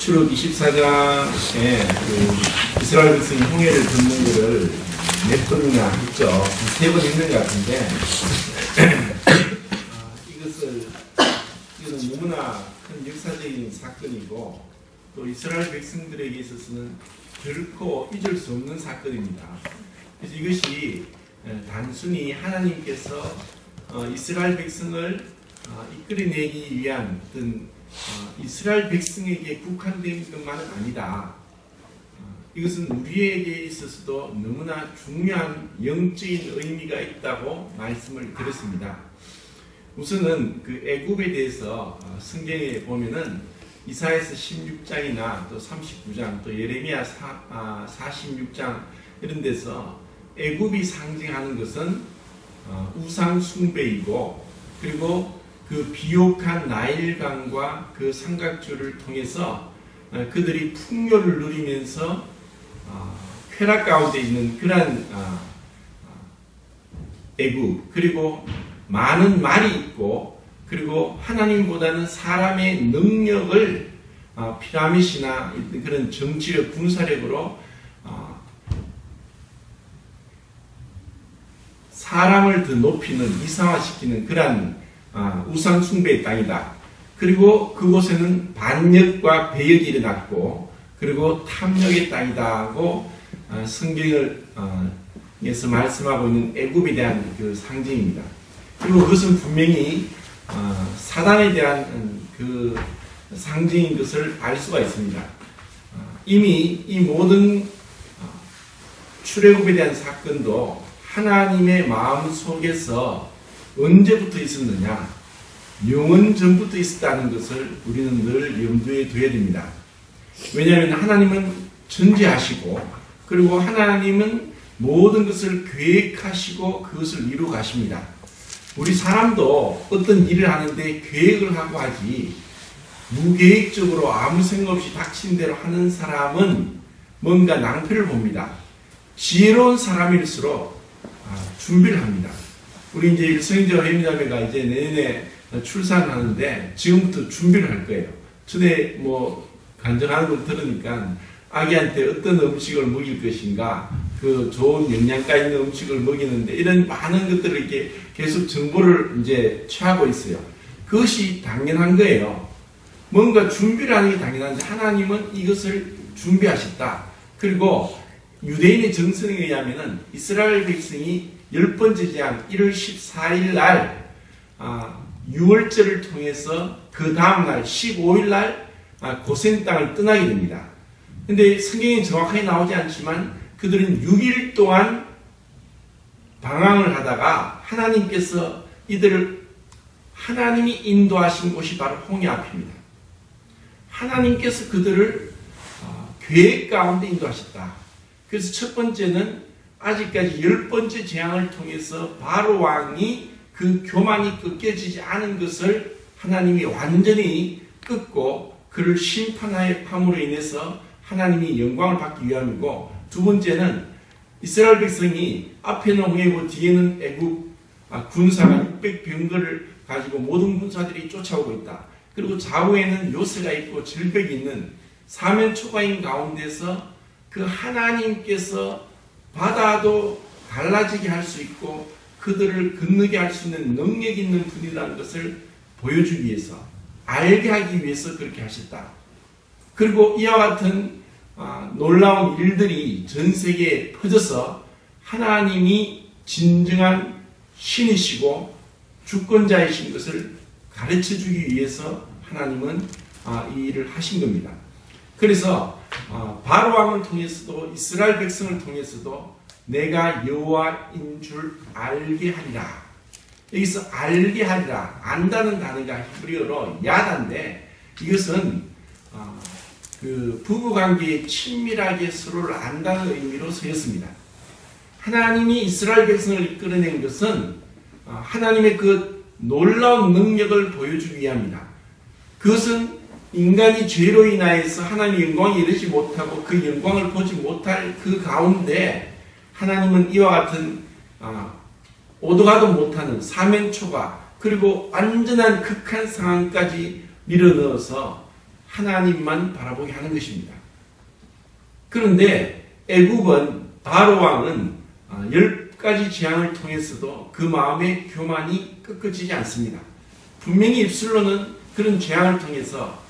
출애굽 24장에 그 이스라엘 백성이 홍해를 건넌 것을 몇 번이나 했죠. 3번 했는 것 같은데 이것은 너무나 큰 역사적인 사건이고 또 이스라엘 백성들에게 있어서는 결코 잊을 수 없는 사건입니다. 그래서 이것이 단순히 하나님께서 이스라엘 백성을 이끌어내기 위한 어떤 이스라엘 백성에게 국한된 것만은 아니다. 이것은 우리에게 있어서도 너무나 중요한 영적인 의미가 있다고 말씀을 드렸습니다. 우선은 그 애굽에 대해서 성경에 보면은 이사야서 16장이나 또 39장 또 예레미야 46장 이런 데서 애굽이 상징하는 것은 우상 숭배이고 그리고 그 비옥한 나일강과 그 삼각주를 통해서 그들이 풍요를 누리면서 쾌락 가운데 있는 그러한 애굽, 그리고 많은 말이 있고 그리고 하나님보다는 사람의 능력을 피라밋이나 그런 정치력, 군사력으로 사람을 더 높이는, 이상화시키는 그러한 우상 숭배의 땅이다. 그리고 그곳에는 반역과 배역이 일어났고 그리고 탐욕의 땅이다고 성경에서 말씀하고 있는 애굽에 대한 그 상징입니다. 그리고 그것은 분명히 사단에 대한 그 상징인 것을 알 수가 있습니다. 이미 이 모든 출애굽에 대한 사건도 하나님의 마음 속에서 언제부터 있었느냐? 영원 전부터 있었다는 것을 우리는 늘 염두에 둬야 됩니다. 왜냐하면 하나님은 전지하시고 그리고 하나님은 모든 것을 계획하시고 그것을 이루어 가십니다. 우리 사람도 어떤 일을 하는데 계획을 하고 하지 무계획적으로 아무 생각 없이 닥친 대로 하는 사람은 뭔가 낭패를 봅니다. 지혜로운 사람일수록 준비를 합니다. 우리 이제 일성이자와 혜미자매가 이제 내년에 출산하는데 지금부터 준비를 할 거예요. 전에 뭐 간증하는 걸 들으니까 아기한테 어떤 음식을 먹일 것인가, 그 좋은 영양가 있는 음식을 먹이는데 이런 많은 것들을 이렇게 계속 정보를 이제 취하고 있어요. 그것이 당연한 거예요. 뭔가 준비를 하는 게 당연한지 하나님은 이것을 준비하셨다. 그리고 유대인의 정성에 의하면은 이스라엘 백성이 10번째 재앙 1월 14일 날 6월절을 통해서 그 다음날 15일 날 고센 땅을 떠나게 됩니다. 근데 성경이 정확하게 나오지 않지만 그들은 6일 동안 방황을 하다가 하나님께서 이들을 하나님이 인도하신 곳이 바로 홍해 앞입니다. 하나님께서 그들을 계획 가운데 인도하셨다. 그래서 첫 번째는 아직까지 10번째 재앙을 통해서 바로 왕이 그 교만이 꺾여지지 않은 것을 하나님이 완전히 끊고 그를 심판함으로 인해서 하나님이 영광을 받기 위함이고, 두 번째는 이스라엘 백성이 앞에는 홍해고 뒤에는 애굽 군사가 600병거를 가지고 모든 군사들이 쫓아오고 있다. 그리고 좌우에는 요새가 있고 절벽이 있는 사면초가인 가운데서 그 하나님께서 바다도 갈라지게 할 수 있고 그들을 건너게 할 수 있는 능력 있는 분이라는 것을 보여주기 위해서, 알게 하기 위해서 그렇게 하셨다. 그리고 이와 같은 놀라운 일들이 전 세계에 퍼져서 하나님이 진정한 신이시고 주권자이신 것을 가르쳐주기 위해서 하나님은 이 일을 하신 겁니다. 그래서 바로 왕을 통해서도 이스라엘 백성을 통해서도 내가 여호와인 줄 알게 하리라. 여기서 알게 하리라, 안다는 단어가 히브리어로 야다인데 이것은 그 부부관계에 친밀하게 서로를 안다는 의미로 쓰였습니다. 하나님이 이스라엘 백성을 이끌어낸 것은 하나님의 그 놀라운 능력을 보여주기 위함이다. 그것은 인간이 죄로 인하여서 하나님의 영광이 이르지 못하고 그 영광을 보지 못할 그 가운데 하나님은 이와 같은 오도 가도 못하는 사면초가 그리고 완전한 극한 상황까지 밀어넣어서 하나님만 바라보게 하는 것입니다. 그런데 애굽은 바로 왕은 10가지 재앙을 통해서도 그 마음의 교만이 꺾어지지 않습니다. 분명히 입술로는 그런 재앙을 통해서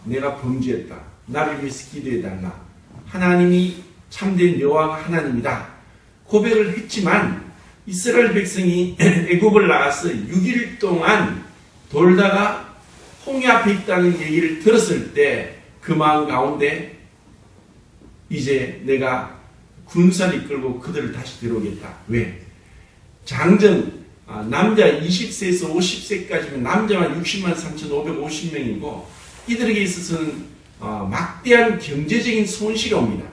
내가 범죄했다. 나를 위해서 기도해달라. 하나님이 참된 여호와가 하나님이다. 고백을 했지만 이스라엘 백성이 애굽을 나가서 6일 동안 돌다가 홍해 앞에 있다는 얘기를 들었을 때 그 마음 가운데 이제 내가 군사를 이끌고 그들을 다시 데려오겠다. 왜? 장정 남자 20세에서 50세까지면 남자만 60만 3,550명이고 이들에게 있어서는 막대한 경제적인 손실이 옵니다.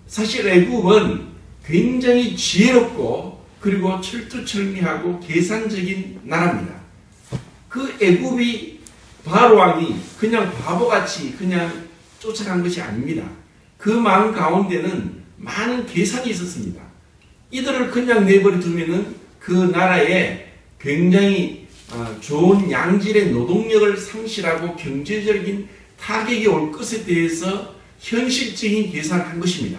사실 애굽은 굉장히 지혜롭고 그리고 철두철미하고 계산적인 나라입니다. 그 애굽이 바로 왕이 그냥 바보같이 그냥 쫓아간 것이 아닙니다. 그 마음 가운데는 많은 계산이 있었습니다. 이들을 그냥 내버려 두면은 그 나라에 굉장히 좋은 양질의 노동력을 상실하고 경제적인 타격이 올 것에 대해서 현실적인 계산을 한 것입니다.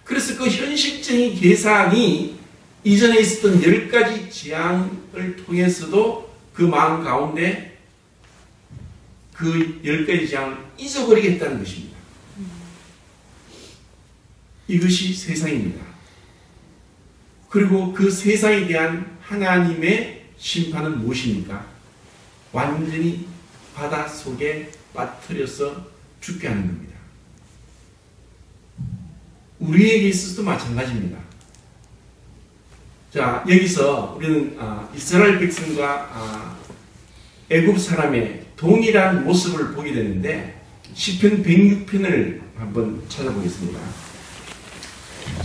그래서 그 현실적인 계산이 이전에 있었던 10가지 재앙을 통해서도 그 마음 가운데 그 10가지 재앙을 잊어버리겠다는 것입니다. 이것이 세상입니다. 그리고 그 세상에 대한 하나님의 심판은 무엇입니까? 완전히 바다 속에 빠뜨려서 죽게 하는 겁니다. 우리에게 있어서도 마찬가지입니다. 자, 여기서 우리는 이스라엘 백성과 애굽 사람의 동일한 모습을 보게 되는데 시편 106편을 한번 찾아보겠습니다.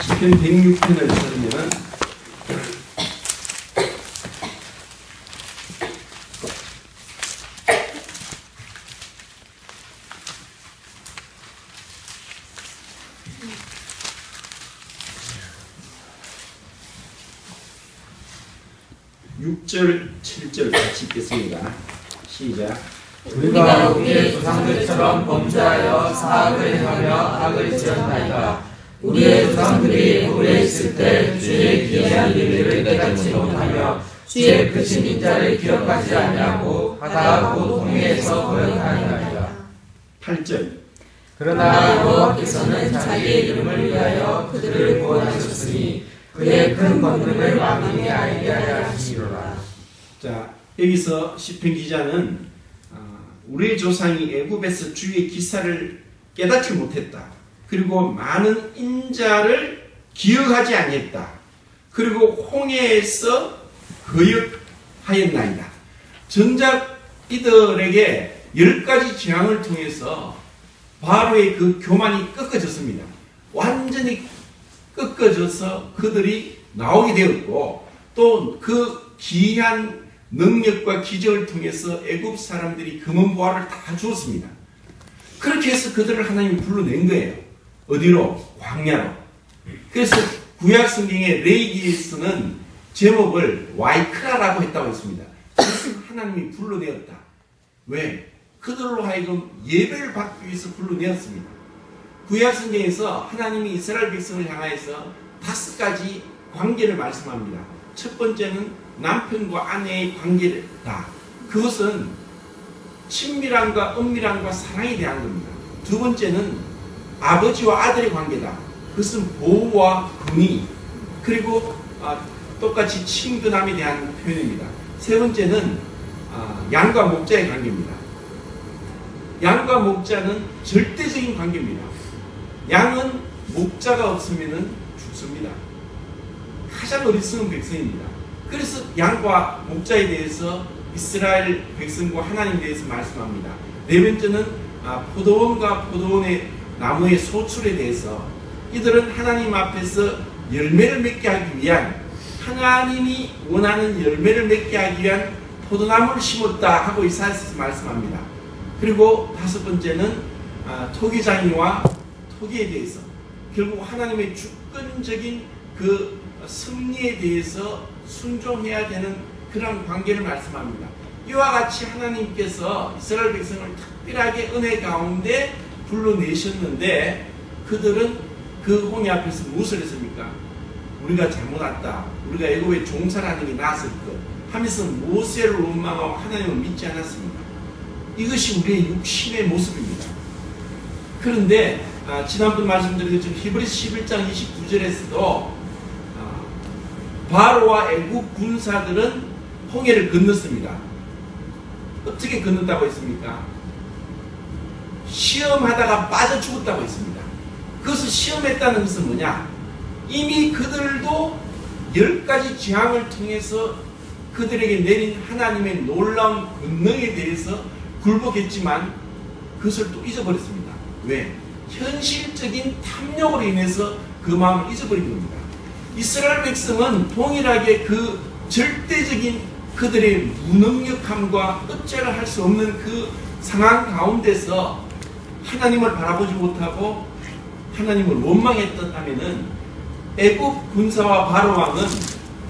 시편 106편을 찾으면 6절, 7절 같이 읽겠습니다. 시작. 우리가 우리의 조상들처럼 범죄하여 사악을 행하며 악을 지었나이다. 우리의 조상들이 오래 있을 때 주의 기이한 일을 깨닫지 못하며 주의 크신 인자를 기억하지 아니하고 바다 곧 홍해에서 거역하니라. 8절. 그러나 여호와께서는 자기의 이름을 위하여 그들을 구원하셨으니 그의 큰 권능을 만민이 알게 하려 하시리로라. 자, 여기서 시편 기자는 우리의 조상이 애굽에서 주의 기사를 깨닫지 못했다. 그리고 많은 인자를 기억하지 아니했다. 그리고 홍해에서 거역하였나이다. 정작 이들에게 10가지 재앙을 통해서 바로의 그 교만이 꺾어졌습니다. 완전히 꺾어져서 그들이 나오게 되었고 또 그 기이한 능력과 기적을 통해서 애굽 사람들이 금은보화를 다 주었습니다. 그렇게 해서 그들을 하나님이 불러낸 거예요. 어디로? 광야로. 그래서 구약 성경의 레위기에서는 제목을 와이크라라고 했다고 했습니다. 그래서 하나님이 불러내었다. 왜? 그들로 하여금 예배를 받기 위해서 불러내었습니다. 구약 성경에서 하나님이 이스라엘 백성을 향하여서 5가지 관계를 말씀합니다. 첫 번째는 남편과 아내의 관계다. 그것은 친밀함과 은밀함과 사랑에 대한 겁니다. 두 번째는 아버지와 아들의 관계다. 그것은 보호와 긍의, 그리고 똑같이 친근함에 대한 표현입니다. 세 번째는 양과 목자의 관계입니다. 양과 목자는 절대적인 관계입니다. 양은 목자가 없으면 죽습니다. 가장 어리석은 백성입니다. 그래서 양과 목자에 대해서 이스라엘 백성과 하나님에 대해서 말씀합니다. 네 번째는 포도원과 포도원의 나무의 소출에 대해서 이들은 하나님 앞에서 열매를 맺게 하기 위한, 하나님이 원하는 열매를 맺게 하기 위한 포도나무를 심었다 하고 이사야서 말씀합니다. 그리고 5번째는 토기장이와 토기에 대해서 결국 하나님의 주권적인 그 승리에 대해서 순종해야 되는 그런 관계를 말씀합니다. 이와 같이 하나님께서 이스라엘 백성을 특별하게 은혜 가운데 불러내셨는데 그들은 그 홍해 앞에서 무엇을 했습니까? 우리가 잘못 왔다. 우리가 애굽에 종살하는 게 나았을 것 하면서 모세를 원망하고 하나님을 믿지 않았습니다. 이것이 우리의 육신의 모습입니다. 그런데 지난번 말씀드린 것처럼 히브리서 11장 29절에서도 바로와 애굽 군사들은 홍해를 건넜습니다. 어떻게 건넜다고 했습니까? 시험하다가 빠져 죽었다고 했습니다. 그것을 시험했다는 것은 뭐냐? 이미 그들도 10가지 재앙을 통해서 그들에게 내린 하나님의 놀라운 권능에 대해서 굴복했지만 그것을 또 잊어버렸습니다. 왜? 현실적인 탐욕으로 인해서 그 마음을 잊어버린 겁니다. 이스라엘 백성은 동일하게 그 절대적인 그들의 무능력함과 어찌를 할 수 없는 그 상황 가운데서 하나님을 바라보지 못하고 하나님을 원망했다면은 애굽 군사와 바로 왕은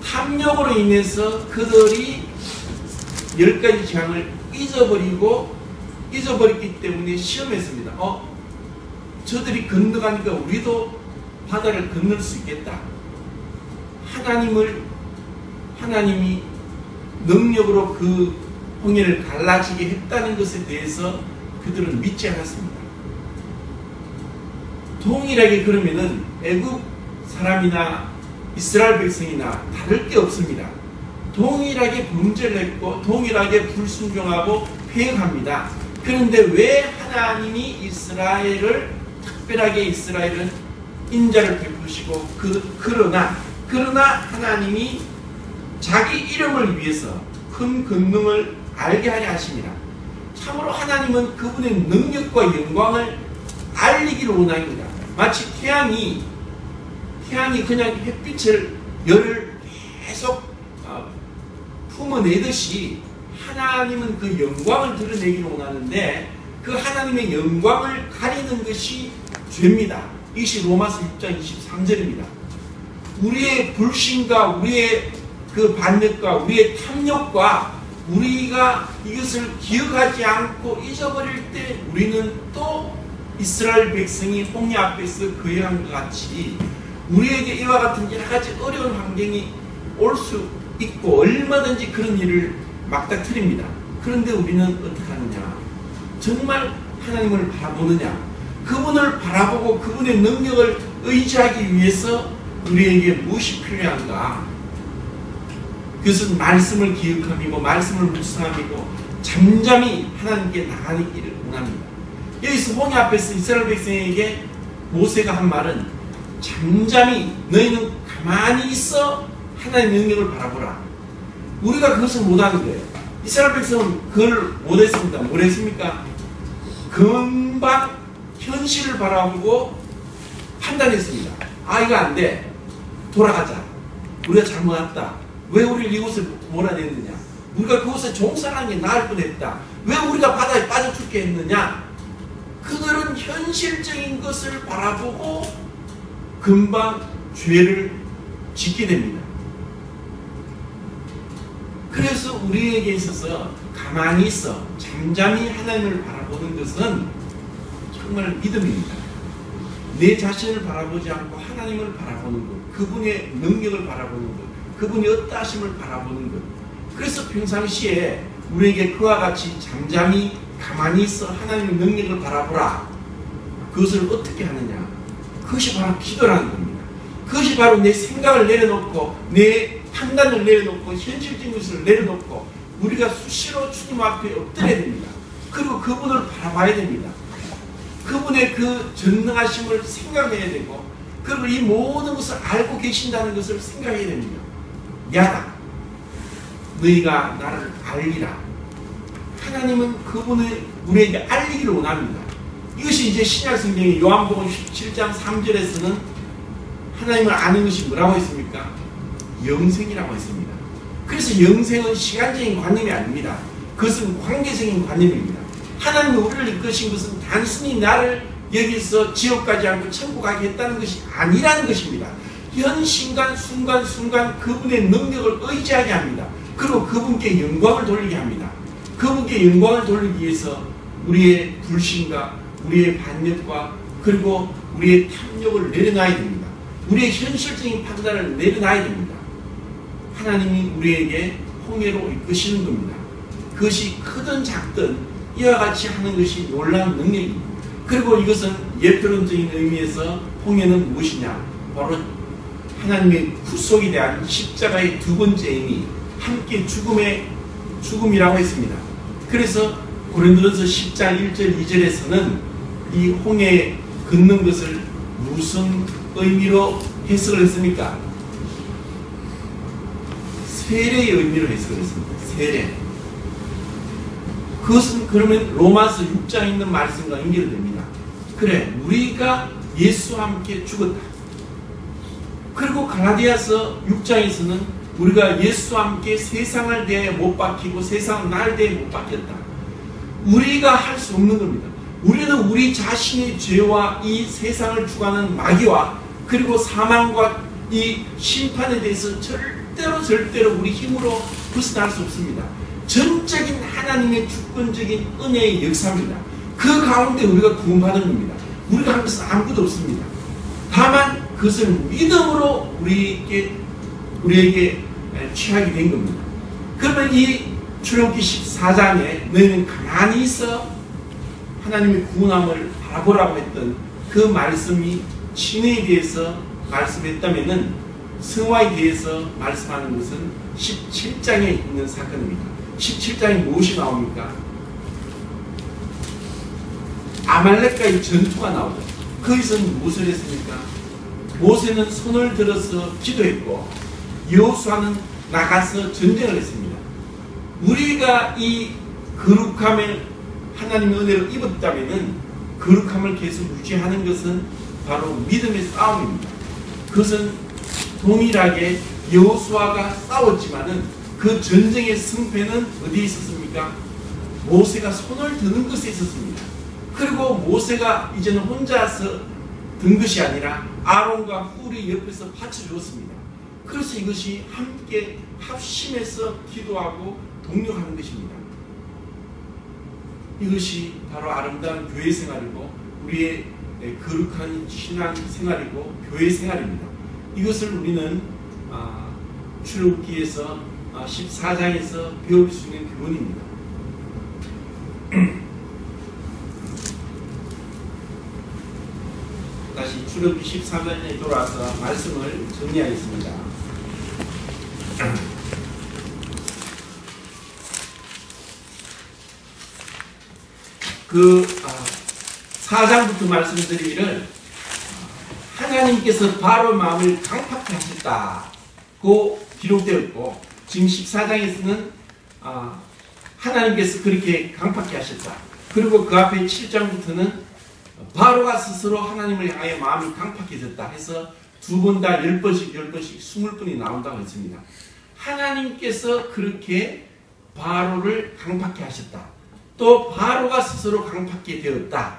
탐욕으로 인해서 그들이 10가지 재앙을 잊어버렸기 때문에 시험했습니다. 저들이 건너가니까 우리도 바다를 건널 수 있겠다. 하나님이 능력으로 그 홍해를 갈라지게 했다는 것에 대해서 그들은 믿지 않았습니다. 동일하게 그러면은 애굽 사람이나 이스라엘 백성이나 다를 게 없습니다. 동일하게 범죄를 했고 동일하게 불순종하고 폐역합니다. 그런데 왜 하나님이 특별하게 이스라엘은 인자를 베푸시고 그러나 하나님이 자기 이름을 위해서 큰 권능을 알게 하려 하십니다. 참으로 하나님은 그분의 능력과 영광을 알리기를 원합니다. 마치 태양이 그냥 햇빛을 열을 계속 품어내듯이 하나님은 그 영광을 드러내기를 원하는데 그 하나님의 영광을 가리는 것이 죄입니다. 이것이 로마서 6장 23절입니다. 우리의 불신과 우리의 그 반역과 우리의 탐욕과 우리가 이것을 기억하지 않고 잊어버릴 때 우리는 또 이스라엘 백성이 홍해 앞에서 거해한 것 같이 우리에게 이와 같은 여러 가지 어려운 환경이 올 수 있고 얼마든지 그런 일을 막닥뜨립니다. 그런데 우리는 어떻게 하느냐? 정말 하나님을 바라보느냐? 그분을 바라보고 그분의 능력을 의지하기 위해서 우리에게 무엇이 필요한가? 그것은 말씀을 기억함이고 말씀을 묵상함이고 잠잠히 하나님께 나가기를 원합니다. 여기서 홍해 앞에서 이스라엘 백성에게 모세가 한 말은 잠잠히 너희는 가만히 있어 하나님의 능력을 바라보라. 우리가 그것을 못하는 거예요. 이스라엘 백성은 그걸 못했습니다. 뭘 했습니까? 금방 현실을 바라보고 판단했습니다. 이거 안 돼. 돌아가자. 우리가 잘못했다. 왜 우리를 이곳에 몰아냈느냐? 우리가 그곳에 종살하는 게 나을 뻔했다. 왜 우리가 바다에 빠져 죽게 했느냐? 그들은 현실적인 것을 바라보고 금방 죄를 짓게 됩니다. 그래서 우리에게 있어서 가만히 있어 잠잠히 하나님을 바라보는 것은 정말 믿음입니다. 내 자신을 바라보지 않고 하나님을 바라보는 것, 그분의 능력을 바라보는 것, 그분이 어떠하심을 바라보는 것. 그래서 평상시에 우리에게 그와 같이 잠잠히 가만히 있어 하나님의 능력을 바라보라. 그것을 어떻게 하느냐? 그것이 바로 기도라는 겁니다. 그것이 바로 내 생각을 내려놓고 내 판단을 내려놓고 현실적인 것을 내려놓고 우리가 수시로 주님 앞에 엎드려야 됩니다. 그리고 그분을 바라봐야 됩니다. 그분의 그 전능하심을 생각해야 되고 그리고 이 모든 것을 알고 계신다는 것을 생각해야 됩니다. 야다 너희가 나를 알리라. 하나님은 그분을 우리에게 알리기를 원합니다. 이것이 이제 신약 성경의 요한복음 17장 3절에서는 하나님을 아는 것이 뭐라고 했습니까? 영생이라고 했습니다. 그래서 영생은 시간적인 관념이 아닙니다. 그것은 관계적인 관념입니다. 하나님이 우리를 이끄신 것은 단순히 나를 여기서 지옥 가지 않고 천국 가게 했다는 것이 아니라는 것입니다. 현 순간 그분의 능력을 의지하게 합니다. 그리고 그분께 영광을 돌리게 합니다. 그분께 영광을 돌리기 위해서 우리의 불신과 우리의 반역과 그리고 우리의 탐욕을 내려놔야 됩니다. 우리의 현실적인 판단을 내려놔야 됩니다. 하나님이 우리에게 홍해로 이끄시는 겁니다. 그것이 크든 작든 이와 같이 하는 것이 놀라운 능력입니다. 그리고 이것은 예표론적인 의미에서 홍해는 무엇이냐? 바로 하나님의 구속에 대한 십자가의 두 번째 의미, 함께 죽음이라고 했습니다. 그래서 고린도전서 10장 1절 2절에서는 이 홍해에 걷는 것을 무슨 의미로 해석을 했습니까? 세례의 의미로 해석을 했습니다. 세례. 그것은 그러면 로마서 6장에 있는 말씀과 연결됩니다. 그래, 우리가 예수와 함께 죽었다. 그리고 갈라디아서 6장에서는 우리가 예수와 함께 세상을 대하여 못 박히고 세상은 나를 대하여 못 박혔다. 우리가 할 수 없는 겁니다. 우리는 우리 자신의 죄와 이 세상을 주관하는 마귀와 그리고 사망과 이 심판에 대해서 절대로 우리 힘으로 벗어날 수 없습니다. 전적인 하나님의 주권적인 은혜의 역사입니다. 그 가운데 우리가 구원받은 겁니다. 우리가 한 것은 아무것도 없습니다. 다만 그것을 믿음으로 우리에게 취하게 된 겁니다. 그러면 이 출애굽기 14장에 너희는 가만히 있어 하나님의 구원함을 바라보라고 했던 그 말씀이 신에 대해서 말씀했다면은 성화에 대해서 말씀하는 것은 17장에 있는 사건입니다. 17장에 무엇이 나옵니까? 아말렉과의 전투가 나오죠. 거기서는 무엇을 했습니까? 모세는 손을 들어서 기도했고 여호수아는 나가서 전쟁을 했습니다. 우리가 이 거룩함을 하나님의 은혜로 입었다면 거룩함을 계속 유지하는 것은 바로 믿음의 싸움입니다. 그것은 동일하게 여호수아가 싸웠지만은 그 전쟁의 승패는 어디에 있었습니까? 모세가 손을 드는 것에 있었습니다. 그리고 모세가 이제는 혼자서 든 것이 아니라 아론과 훌이 옆에서 받쳐주었습니다. 그래서 이것이 함께 합심해서 기도하고 동력하는 것입니다. 이것이 바로 아름다운 교회 생활이고 우리의 거룩한 신앙 생활이고 교회 생활입니다. 이것을 우리는 출애굽기에서 14장에서 배울 수 있는 교훈입니다. 다시 출애굽기 13장에 돌아와서 말씀을 정리하겠습니다. 그 4장부터 말씀드리기를 하나님께서 바로 마음을 강팍케 하셨다고 기록되었고 지금 14장에서는 하나님께서 그렇게 강팍케 하셨다. 그리고 그 앞에 7장부터는 바로가 스스로 하나님을 향하여 마음이 강팍해졌다 해서 두 번 다 10번씩 20번이 나온다고 했습니다. 하나님께서 그렇게 바로를 강팍케 하셨다. 또 바로가 스스로 강팍게 되었다.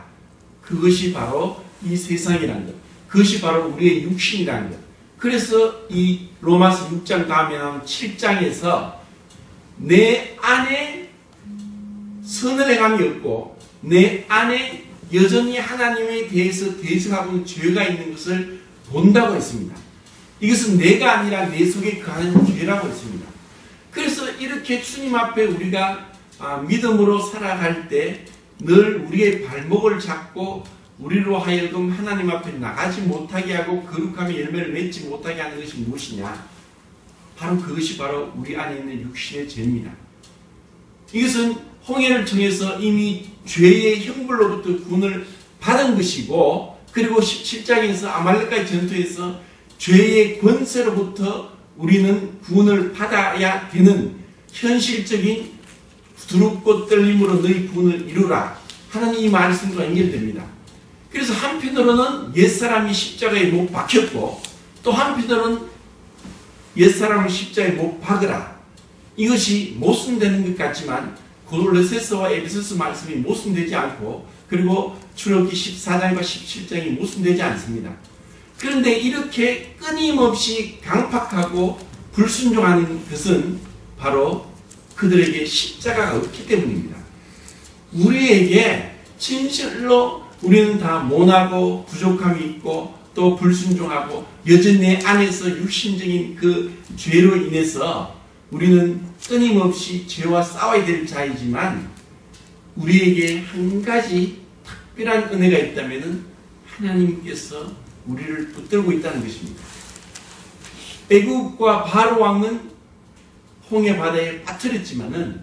그것이 바로 이 세상이라는 것. 그것이 바로 우리의 육신이라는 것. 그래서 이 로마서 6장 다음에 나온 7장에서 내 안에 선을 행함이 없고 내 안에 여전히 하나님에 대해서 대적하고 있는 죄가 있는 것을 본다고 했습니다. 이것은 내가 아니라 내 속에 거하는 죄라고 했습니다. 그래서 이렇게 주님 앞에 우리가 믿음으로 살아갈 때 늘 우리의 발목을 잡고 우리로 하여금 하나님 앞에 나가지 못하게 하고 거룩함의 열매를 맺지 못하게 하는 것이 무엇이냐? 바로 그것이 바로 우리 안에 있는 육신의 죄입니다. 이것은 홍해를 통해서 이미 죄의 형벌로부터 구원을 받은 것이고 그리고 17장에서 아말렉과의 전투에서 죄의 권세로부터 우리는 구원을 받아야 되는 현실적인 두렵고 떨림으로 너희 구원을 이루라 하는 이 말씀과 연결됩니다. 그래서 한편으로는 옛사람이 십자가에 못 박혔고 또 한편으로는 옛사람을 십자가에 못 박으라. 이것이 모순되는 것 같지만 고로세서와 에베소서 말씀이 모순되지 않고 그리고 출애굽기 14장과 17장이 모순되지 않습니다. 그런데 이렇게 끊임없이 강팍하고 불순종하는 것은 바로 그들에게 십자가가 없기 때문입니다. 우리에게 진실로 우리는 다 모나고 부족함이 있고 또 불순종하고 여전히 내 안에서 육신적인 그 죄로 인해서 우리는 끊임없이 죄와 싸워야 될 자이지만 우리에게 한 가지 특별한 은혜가 있다면 하나님께서 우리를 붙들고 있다는 것입니다. 애국과 바로 왕은 홍해 바다에 빠뜨렸지만은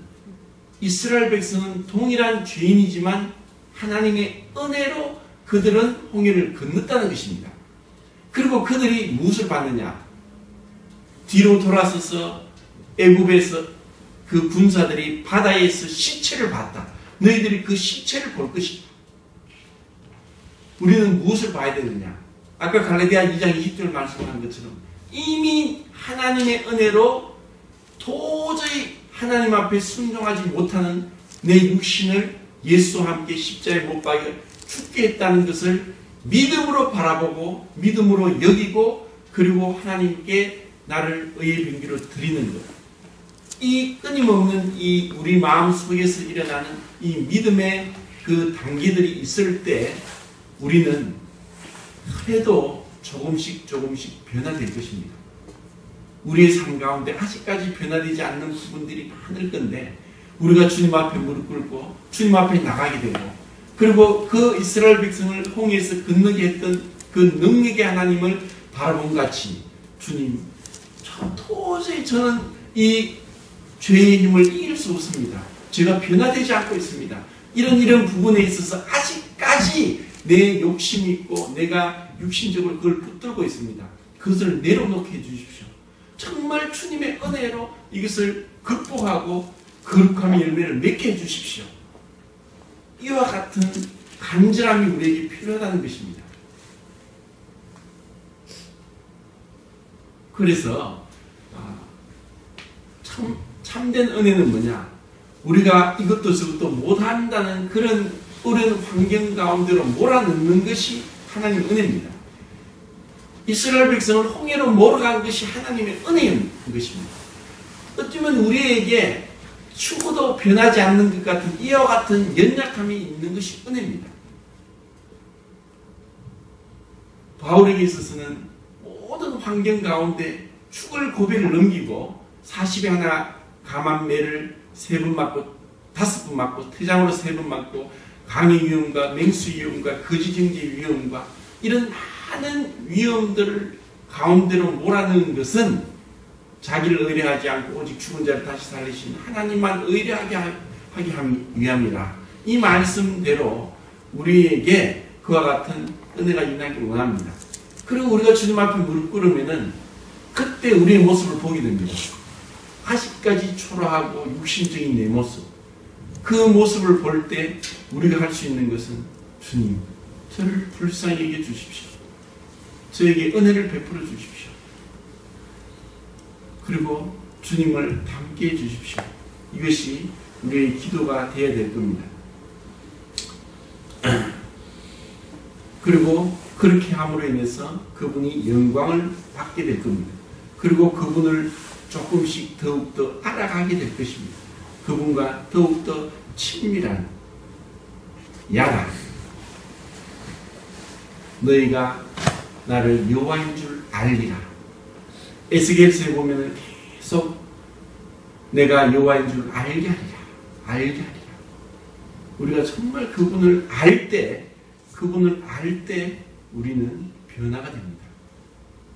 이스라엘 백성은 동일한 죄인이지만 하나님의 은혜로 그들은 홍해를 건넜다는 것입니다. 그리고 그들이 무엇을 받느냐? 뒤로 돌아서서 애굽에서 그 군사들이 바다에서 시체를 봤다. 너희들이 그 시체를 볼 것이다. 우리는 무엇을 봐야 되느냐? 아까 갈라디아 2장 20절 말씀한 것처럼 이미 하나님의 은혜로 도저히 하나님 앞에 순종하지 못하는 내 육신을 예수와 함께 십자가에 못 박여 죽게 했다는 것을 믿음으로 바라보고 믿음으로 여기고 그리고 하나님께 나를 의의 병기로 드리는 것. 이 끊임없는 이 우리 마음 속에서 일어나는 이 믿음의 그 단계들이 있을 때 우리는 그래도 조금씩 변화될 것입니다. 우리의 삶 가운데 아직까지 변화되지 않는 부분들이 많을 건데 우리가 주님 앞에 무릎 꿇고 주님 앞에 나가게 되고 그리고 그 이스라엘 백성을 홍해에서 건너게 했던 그 능력의 하나님을 바라본 같이 주님 도저히 저는 이 죄의 힘을 이길 수 없습니다. 제가 변화되지 않고 있습니다. 이런 부분에 있어서 아직까지 내 욕심이 있고 내가 육신적으로 그걸 붙들고 있습니다. 그것을 내려놓게 해주십시오. 정말 주님의 은혜로 이것을 극복하고 거룩함의 열매를 맺게 해주십시오. 이와 같은 간절함이 우리에게 필요하다는 것입니다. 그래서 참된 은혜는 뭐냐? 우리가 이것도 저것도 못한다는 그런 어려운 환경 가운데로 몰아넣는 것이 하나님의 은혜입니다. 이스라엘 백성을 홍해로 몰아간 것이 하나님의 은혜인 것입니다. 어쩌면 우리에게 죽어도 변하지 않는 것 같은 이와 같은 연약함이 있는 것이 은혜입니다. 바울에게 있어서는 모든 환경 가운데 죽을 고비를 넘기고 40에 하나 감한 매를 3번 맞고 5번 맞고 태장으로 3번 맞고 강의 위험과 맹수 위험과 거짓 정죄 위험과 이런 많은 위험들을 가운데로 몰아넣은 것은 자기를 의뢰하지 않고 오직 죽은 자를 다시 살리신 하나님만 의뢰하게 하기 위함이라. 이 말씀대로 우리에게 그와 같은 은혜가 임하기를 원합니다. 그리고 우리가 주님 앞에 무릎 꿇으면은 그때 우리의 모습을 보게 됩니다. 아직까지 초라하고 육신적인 내 모습. 그 모습을 볼 때 우리가 할 수 있는 것은 주님, 저를 불쌍히 여겨 주십시오. 저에게 은혜를 베풀어 주십시오. 그리고 주님을 닮게 해 주십시오. 이것이 우리의 기도가 되어야 될 겁니다. 그리고 그렇게 함으로 인해서 그분이 영광을 받게 될 겁니다. 그리고 그분을 조금씩 더욱더 알아가게 될 것입니다. 그분과 더욱더 친밀한 야라 너희가 나를 여호와인 줄 알리라. 에스겔서에 보면 계속 내가 여호와인 줄 알게 하리라. 알게 하리라. 우리가 정말 그분을 알 때 우리는 변화가 됩니다.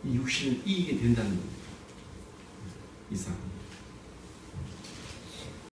이 육신을 이기게 된다는 겁니다. 이상.